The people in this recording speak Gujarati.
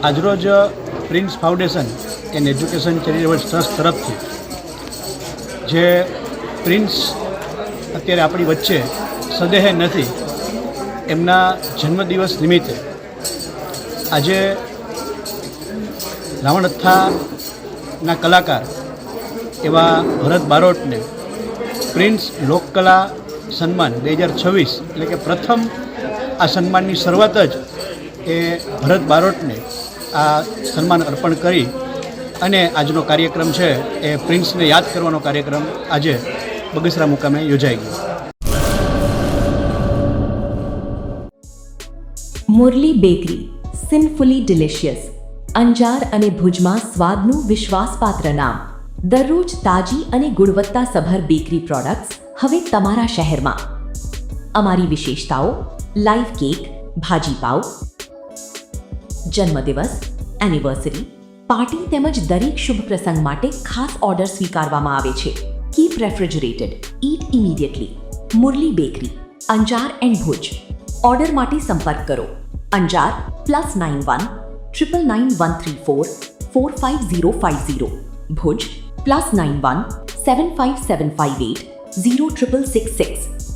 આજરોજ prince foundation and education charitable trust તરફથી જે પ્રિન્સ અત્યારે આપણી વચ્ચે સદેહ નથી એમના જન્મદિવસ નિમિત્તે આજે રાવણહથ્થાના કલાકાર એવા ભરત બારોટને પ્રિન્સ લોકકલા સન્માન 2026 એટલે કે પ્રથમ આ સન્માનની શરૂઆત જ એ ભરત બારોટને આ સન્માન અર્પણ કરી અને આજનો કાર્યક્રમ છે એ પ્રિન્સને યાદ કરવાનો કાર્યક્રમ આજે બગસરા મુકામે યોજાઈ ગયો. Murli bakery, sinfully delicious. Anjar અને ભુજમાં સ્વાદનું વિશ્વાસપાત્ર નામ. દરરોજ તાજી અને ગુણવત્તાસભર બેકરી પ્રોડક્ટ્સ હવે તમારા શહેરમાં. અમારી વિશેષતાઓ: લાઈવ કેક, ભાજી પાવ, જન્મદિવસ, એનિવર્સરી, પાર્ટી તેમજ દરેક શુભ પ્રસંગ માટે ખાસ ઓર્ડર સ્વીકારવામાં આવે છે. Keep refrigerated, eat immediately. Murli bakery, Anjar and Bhuj. Order માટે સંપર્ક કરો. અંજાર +91 999 134 45050. ભુજ +91 75758 06666.